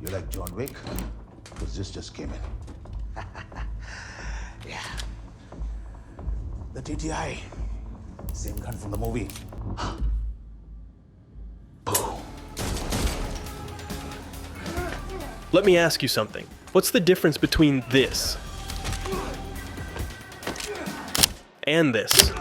You like John Wick? Because this just came in. Yeah. The TTI. Same gun from the movie. Let me ask you something. What's the difference between this and this?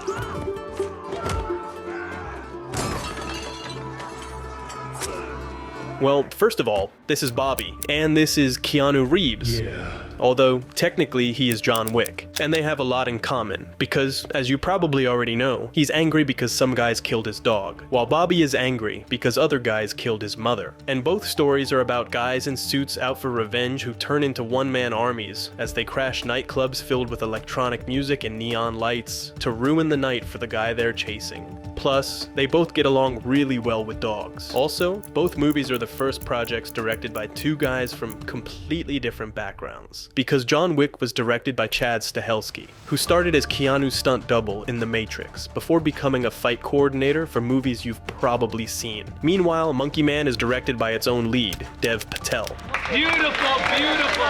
Well, first of all, this is Bobby, and this is Keanu Reeves. Yeah. Although, technically, he is John Wick. And they have a lot in common, because, as you probably already know, he's angry because some guys killed his dog, while Bobby is angry because other guys killed his mother. And both stories are about guys in suits out for revenge who turn into one-man armies as they crash nightclubs filled with electronic music and neon lights to ruin the night for the guy they're chasing. Plus, they both get along really well with dogs. Also, both movies are the first projects directed by two guys from completely different backgrounds. Because John Wick was directed by Chad Stahelski, who started as Keanu's stunt double in The Matrix, before becoming a fight coordinator for movies you've probably seen. Meanwhile, Monkey Man is directed by its own lead, Dev Patel. Beautiful, beautiful!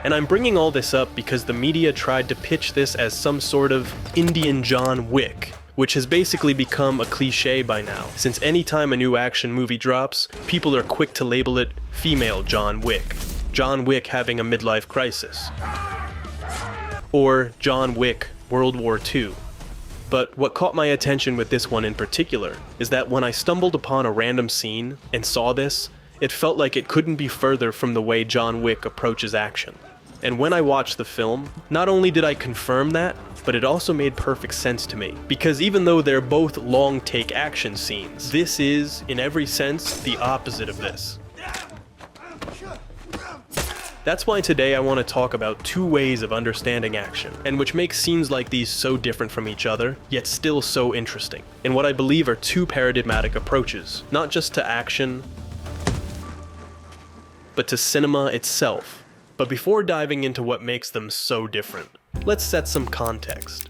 And I'm bringing all this up because the media tried to pitch this as some sort of Indian John Wick, which has basically become a cliche by now, since anytime a new action movie drops, people are quick to label it female John Wick. John Wick having a midlife crisis. Or John Wick World War II. But what caught my attention with this one in particular is that when I stumbled upon a random scene and saw this, it felt like it couldn't be further from the way John Wick approaches action. And when I watched the film, not only did I confirm that, but it also made perfect sense to me. Because even though they're both long take action scenes, this is, in every sense, the opposite of this. That's why today I want to talk about two ways of understanding action, and which makes scenes like these so different from each other, yet still so interesting, and what I believe are two paradigmatic approaches, not just to action, but to cinema itself. But before diving into what makes them so different, let's set some context.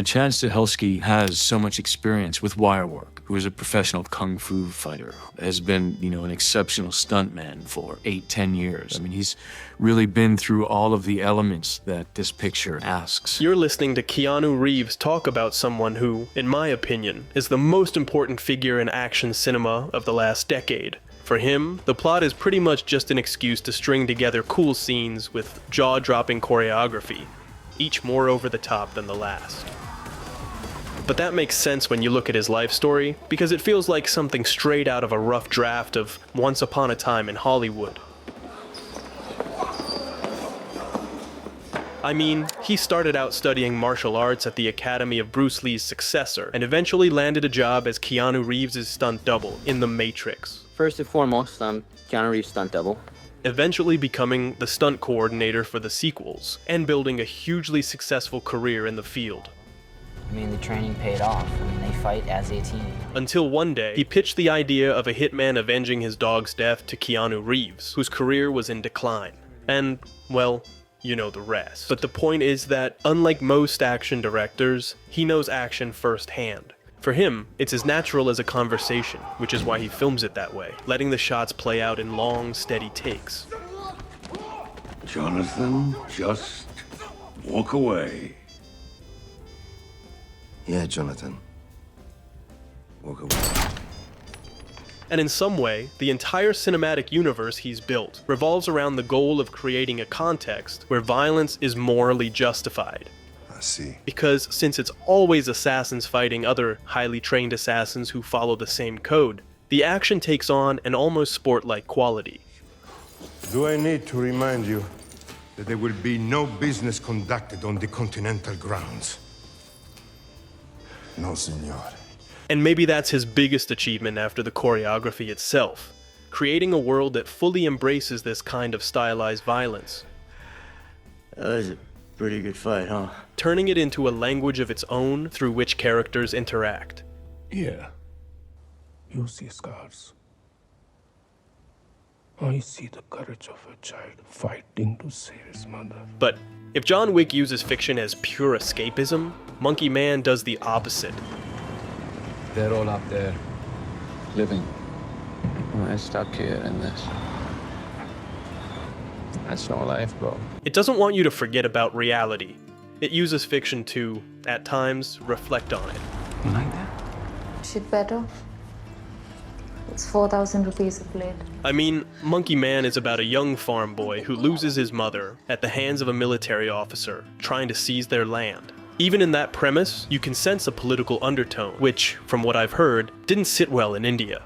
Chad Stahelski has so much experience with wire work, who is a professional kung fu fighter, has been, an exceptional stuntman for 8-10 years. I mean, he's really been through all of the elements that this picture asks. You're listening to Keanu Reeves talk about someone who, in my opinion, is the most important figure in action cinema of the last decade. For him, the plot is pretty much just an excuse to string together cool scenes with jaw-dropping choreography, each more over the top than the last. But that makes sense when you look at his life story, because it feels like something straight out of a rough draft of Once Upon a Time in Hollywood. I mean, he started out studying martial arts at the academy of Bruce Lee's successor, and eventually landed a job as Keanu Reeves' stunt double in The Matrix. First and foremost, I'm Keanu Reeves' stunt double. Eventually becoming the stunt coordinator for the sequels, and building a hugely successful career in the field. I mean, the training paid off. I mean, they fight as a team. Until one day, he pitched the idea of a hitman avenging his dog's death to Keanu Reeves, whose career was in decline. And, well, you know the rest. But the point is that, unlike most action directors, he knows action firsthand. For him, it's as natural as a conversation, which is why he films it that way, letting the shots play out in long, steady takes. Jonathan, just walk away. Yeah, Jonathan. Walk away. And in some way, the entire cinematic universe he's built revolves around the goal of creating a context where violence is morally justified. I see. Because since it's always assassins fighting other highly trained assassins who follow the same code, the action takes on an almost sport-like quality. Do I need to remind you that there will be no business conducted on the Continental grounds? No, senor. And maybe that's his biggest achievement after the choreography itself, creating a world that fully embraces this kind of stylized violence. That was a pretty good fight, huh? Turning it into a language of its own through which characters interact. Yeah. You see scars. I see the courage of a child fighting to save his mother. But if John Wick uses fiction as pure escapism, Monkey Man does the opposite. They're all up there, living. We're stuck here in this. That's no life, bro. It doesn't want you to forget about reality. It uses fiction to, at times, reflect on it. You like that? Shit better. It's 4,000 rupees a plate. I mean, Monkey Man is about a young farm boy who loses his mother at the hands of a military officer trying to seize their land. Even in that premise, you can sense a political undertone, which, from what I've heard, didn't sit well in India.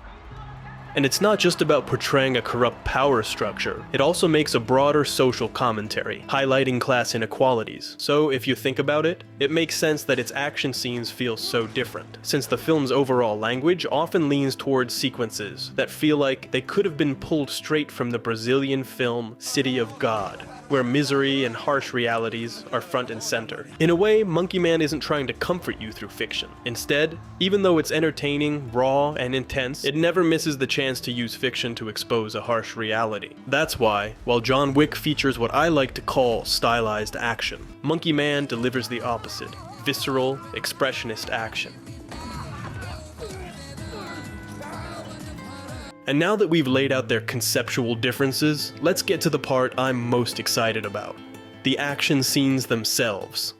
And it's not just about portraying a corrupt power structure, it also makes a broader social commentary, highlighting class inequalities. So if you think about it, it makes sense that its action scenes feel so different, since the film's overall language often leans towards sequences that feel like they could have been pulled straight from the Brazilian film City of God, where misery and harsh realities are front and center. In a way, Monkey Man isn't trying to comfort you through fiction. Instead, even though it's entertaining, raw, and intense, it never misses the chance to use fiction to expose a harsh reality. That's why, while John Wick features what I like to call stylized action, Monkey Man delivers the opposite: visceral, expressionist action. And now that we've laid out their conceptual differences, let's get to the part I'm most excited about: the action scenes themselves.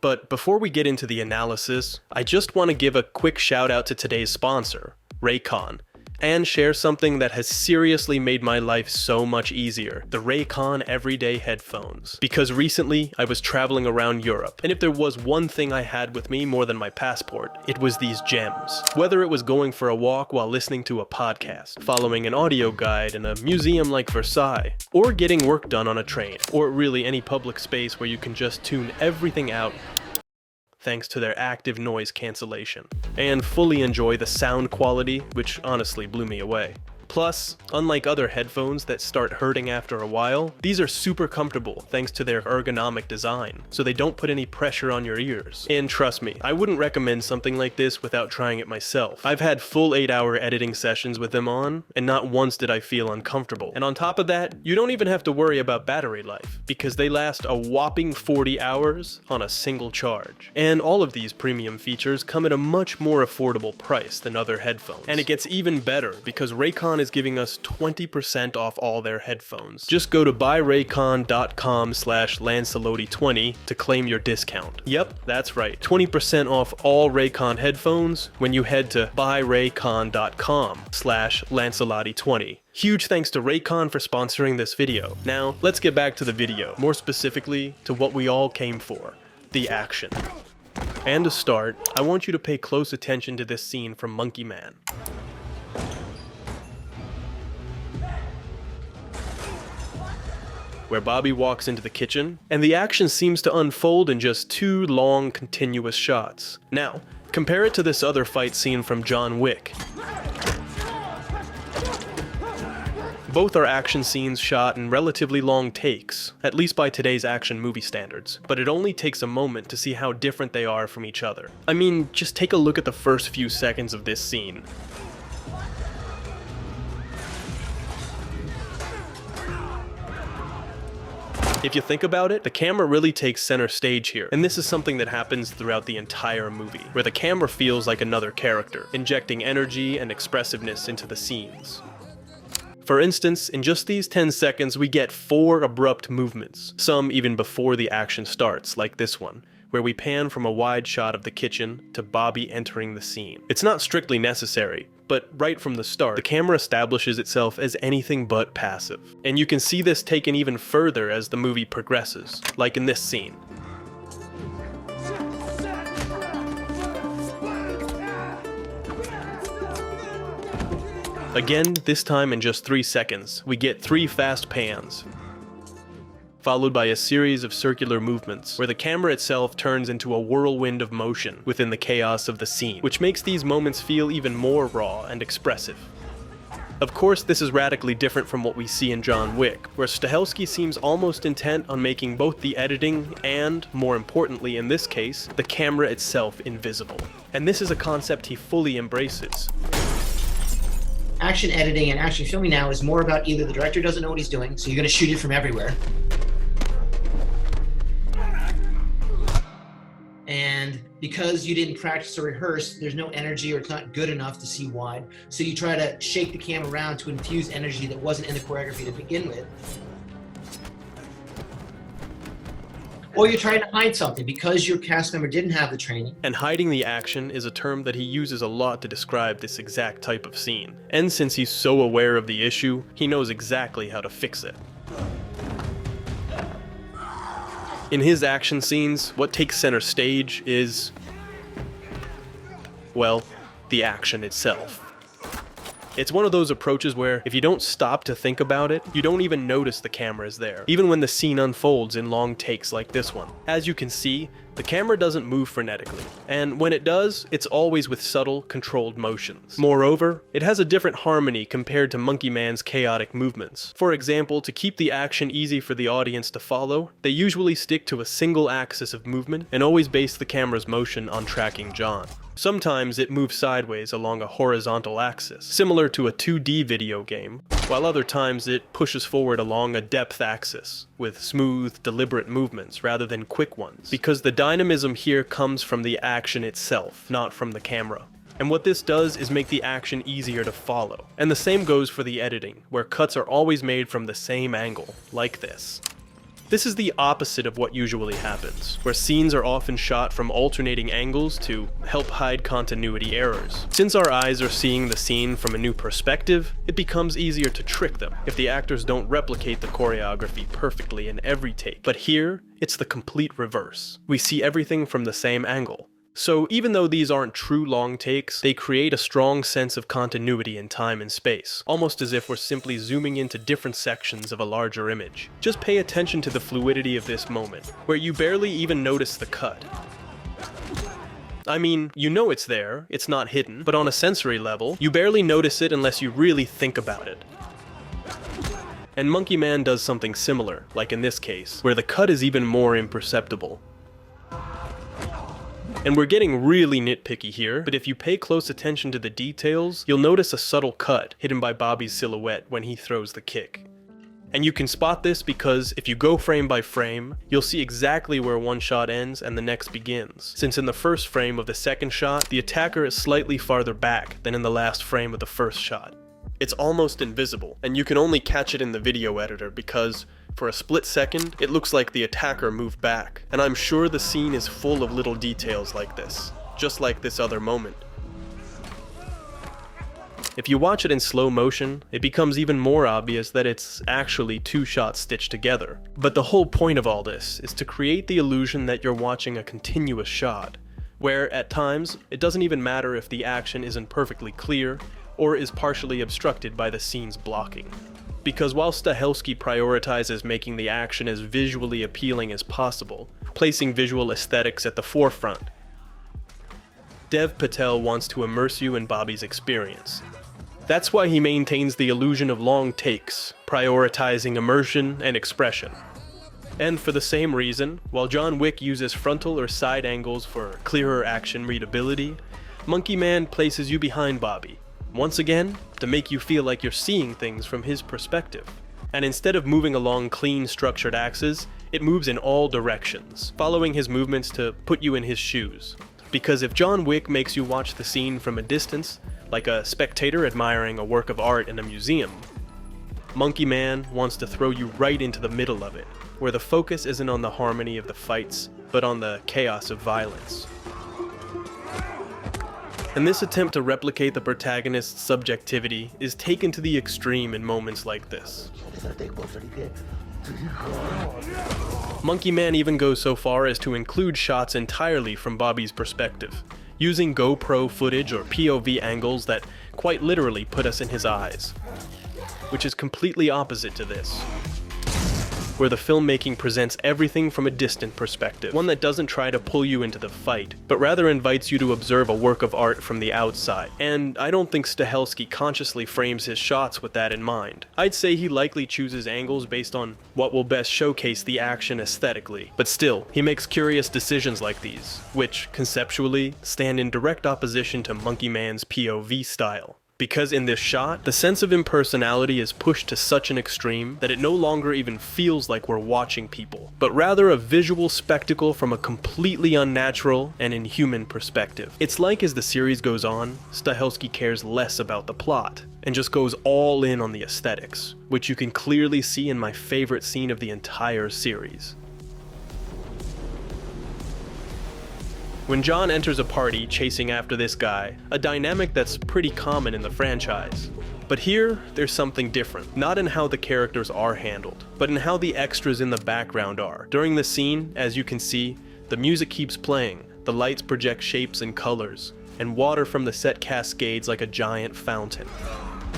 But before we get into the analysis, I just want to give a quick shout out to today's sponsor, Raycon, and share something that has seriously made my life so much easier: the Raycon Everyday Headphones. Because recently, I was traveling around Europe, and if there was one thing I had with me more than my passport, it was these gems. Whether it was going for a walk while listening to a podcast, following an audio guide in a museum like Versailles, or getting work done on a train, or really any public space where you can just tune everything out thanks to their active noise cancellation, and fully enjoy the sound quality, which honestly blew me away. Plus, unlike other headphones that start hurting after a while, these are super comfortable thanks to their ergonomic design, so they don't put any pressure on your ears. And trust me, I wouldn't recommend something like this without trying it myself. I've had full 8-hour editing sessions with them on, and not once did I feel uncomfortable. And on top of that, you don't even have to worry about battery life, because they last a whopping 40 hours on a single charge. And all of these premium features come at a much more affordable price than other headphones. And it gets even better, because Raycon is giving us 20% off all their headphones. Just go to buyraycon.com/Lancelotti20 to claim your discount. Yep, that's right, 20% off all Raycon headphones when you head to buyraycon.com/Lancelotti20. Huge thanks to Raycon for sponsoring this video. Now, let's get back to the video, more specifically to what we all came for: the action. And to start, I want you to pay close attention to this scene from Monkey Man. Where Bobby walks into the kitchen, and the action seems to unfold in just 2 long, continuous shots. Now, compare it to this other fight scene from John Wick. Both are action scenes shot in relatively long takes, at least by today's action movie standards, but it only takes a moment to see how different they are from each other. I mean, just take a look at the first few seconds of this scene. If you think about it, the camera really takes center stage here, and this is something that happens throughout the entire movie, where the camera feels like another character, injecting energy and expressiveness into the scenes. For instance, in just these 10 seconds, we get 4 abrupt movements, some even before the action starts, like this one, where we pan from a wide shot of the kitchen to Bobby entering the scene. It's not strictly necessary, but right from the start, the camera establishes itself as anything but passive. And you can see this taken even further as the movie progresses, like in this scene. Again, this time in just 3 seconds, we get 3 fast pans, followed by a series of circular movements, where the camera itself turns into a whirlwind of motion within the chaos of the scene, which makes these moments feel even more raw and expressive. Of course, this is radically different from what we see in John Wick, where Stahelski seems almost intent on making both the editing and, more importantly in this case, the camera itself invisible. And this is a concept he fully embraces. Action editing and action filming now is more about either the director doesn't know what he's doing, so you're going to shoot it from everywhere. And because you didn't practice or rehearse, there's no energy, or it's not good enough to see wide. So you try to shake the camera around to infuse energy that wasn't in the choreography to begin with. Or you're trying to hide something because your cast member didn't have the training. And hiding the action is a term that he uses a lot to describe this exact type of scene. And since he's so aware of the issue, he knows exactly how to fix it. In his action scenes, what takes center stage is, well, the action itself. It's one of those approaches where if you don't stop to think about it, you don't even notice the camera is there, even when the scene unfolds in long takes like this one. As you can see, the camera doesn't move frenetically, and when it does, it's always with subtle, controlled motions. Moreover, it has a different harmony compared to Monkey Man's chaotic movements. For example, to keep the action easy for the audience to follow, they usually stick to a single axis of movement and always base the camera's motion on tracking John. Sometimes it moves sideways along a horizontal axis, similar to a 2D video game, while other times it pushes forward along a depth axis, with smooth, deliberate movements rather than quick ones, because the dynamism here comes from the action itself, not from the camera. And what this does is make the action easier to follow. And the same goes for the editing, where cuts are always made from the same angle, like this. This is the opposite of what usually happens, where scenes are often shot from alternating angles to help hide continuity errors. Since our eyes are seeing the scene from a new perspective, it becomes easier to trick them if the actors don't replicate the choreography perfectly in every take. But here, it's the complete reverse. We see everything from the same angle. So even though these aren't true long takes, they create a strong sense of continuity in time and space, almost as if we're simply zooming into different sections of a larger image. Just pay attention to the fluidity of this moment, where you barely even notice the cut. I mean, you know it's there, it's not hidden, but on a sensory level, you barely notice it unless you really think about it. And Monkey Man does something similar, like in this case, where the cut is even more imperceptible. And we're getting really nitpicky here, but if you pay close attention to the details, you'll notice a subtle cut hidden by Bobby's silhouette when he throws the kick. And you can spot this because if you go frame by frame, you'll see exactly where one shot ends and the next begins, since in the first frame of the second shot, the attacker is slightly farther back than in the last frame of the first shot. It's almost invisible, and you can only catch it in the video editor because, for a split second, it looks like the attacker moved back, and I'm sure the scene is full of little details like this, just like this other moment. If you watch it in slow motion, it becomes even more obvious that it's actually two shots stitched together. But the whole point of all this is to create the illusion that you're watching a continuous shot, where at times, it doesn't even matter if the action isn't perfectly clear or is partially obstructed by the scene's blocking. Because while Stahelski prioritizes making the action as visually appealing as possible, placing visual aesthetics at the forefront, Dev Patel wants to immerse you in Bobby's experience. That's why he maintains the illusion of long takes, prioritizing immersion and expression. And for the same reason, while John Wick uses frontal or side angles for clearer action readability, Monkey Man places you behind Bobby, once again, to make you feel like you're seeing things from his perspective. And instead of moving along clean, structured axes, it moves in all directions, following his movements to put you in his shoes. Because if John Wick makes you watch the scene from a distance, like a spectator admiring a work of art in a museum, Monkey Man wants to throw you right into the middle of it, where the focus isn't on the harmony of the fights, but on the chaos of violence. And this attempt to replicate the protagonist's subjectivity is taken to the extreme in moments like this. Monkey Man even goes so far as to include shots entirely from Bobby's perspective, using GoPro footage or POV angles that quite literally put us in his eyes, which is completely opposite to this, where the filmmaking presents everything from a distant perspective, one that doesn't try to pull you into the fight, but rather invites you to observe a work of art from the outside. And I don't think Stahelski consciously frames his shots with that in mind. I'd say he likely chooses angles based on what will best showcase the action aesthetically, but still, he makes curious decisions like these, which, conceptually, stand in direct opposition to Monkey Man's POV style. Because in this shot, the sense of impersonality is pushed to such an extreme that it no longer even feels like we're watching people, but rather a visual spectacle from a completely unnatural and inhuman perspective. It's like as the series goes on, Stahelski cares less about the plot, and just goes all in on the aesthetics, which you can clearly see in my favorite scene of the entire series. when John enters a party chasing after this guy, a dynamic that's pretty common in the franchise. But here, there's something different, not in how the characters are handled, but in how the extras in the background are. During the scene, as you can see, the music keeps playing, the lights project shapes and colors, and water from the set cascades like a giant fountain.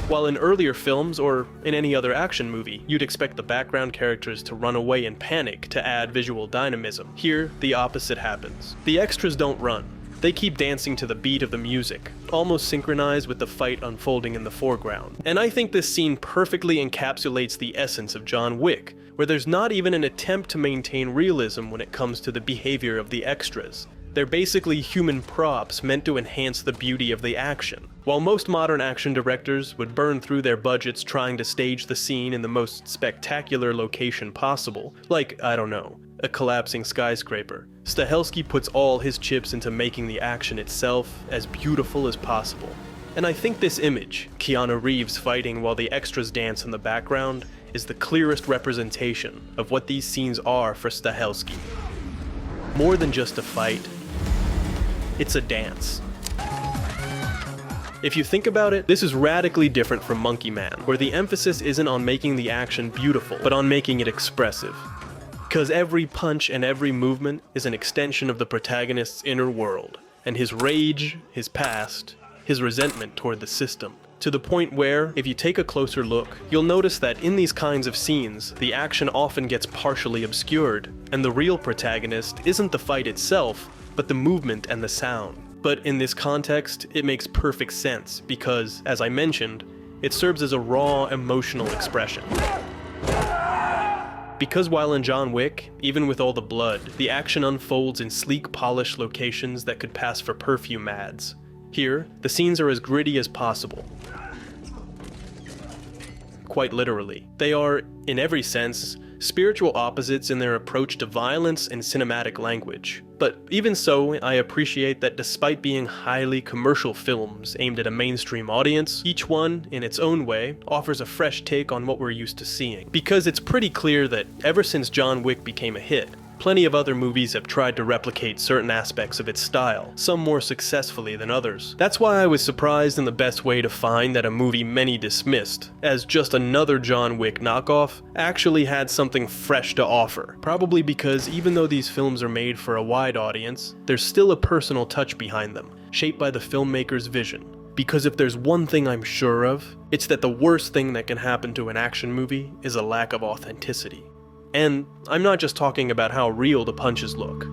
While in earlier films, or in any other action movie, you'd expect the background characters to run away in panic to add visual dynamism, here, the opposite happens. The extras don't run. They keep dancing to the beat of the music, almost synchronized with the fight unfolding in the foreground. And I think this scene perfectly encapsulates the essence of John Wick, where there's not even an attempt to maintain realism when it comes to the behavior of the extras. They're basically human props meant to enhance the beauty of the action. While most modern action directors would burn through their budgets trying to stage the scene in the most spectacular location possible, like, I don't know, a collapsing skyscraper, Stahelski puts all his chips into making the action itself as beautiful as possible. And I think this image, Keanu Reeves fighting while the extras dance in the background, is the clearest representation of what these scenes are for Stahelski. More than just a fight, it's a dance. If you think about it, this is radically different from Monkey Man, where the emphasis isn't on making the action beautiful, but on making it expressive. Because every punch and every movement is an extension of the protagonist's inner world, and his rage, his past, his resentment toward the system. To the point where, if you take a closer look, you'll notice that in these kinds of scenes, the action often gets partially obscured, and the real protagonist isn't the fight itself, but the movement and the sound. But in this context, it makes perfect sense, because, as I mentioned, it serves as a raw, emotional expression. Because while in John Wick, even with all the blood, the action unfolds in sleek, polished locations that could pass for perfume ads. Here, the scenes are as gritty as possible. Quite literally. They are, in every sense, spiritual opposites in their approach to violence and cinematic language. But even so, I appreciate that despite being highly commercial films aimed at a mainstream audience, each one, in its own way, offers a fresh take on what we're used to seeing. Because it's pretty clear that ever since John Wick became a hit, plenty of other movies have tried to replicate certain aspects of its style, some more successfully than others. That's why I was surprised in the best way to find that a movie many dismissed, as just another John Wick knockoff, actually had something fresh to offer. Probably because even though these films are made for a wide audience, there's still a personal touch behind them, shaped by the filmmaker's vision. Because if there's one thing I'm sure of, it's that the worst thing that can happen to an action movie is a lack of authenticity. And I'm not just talking about how real the punches look.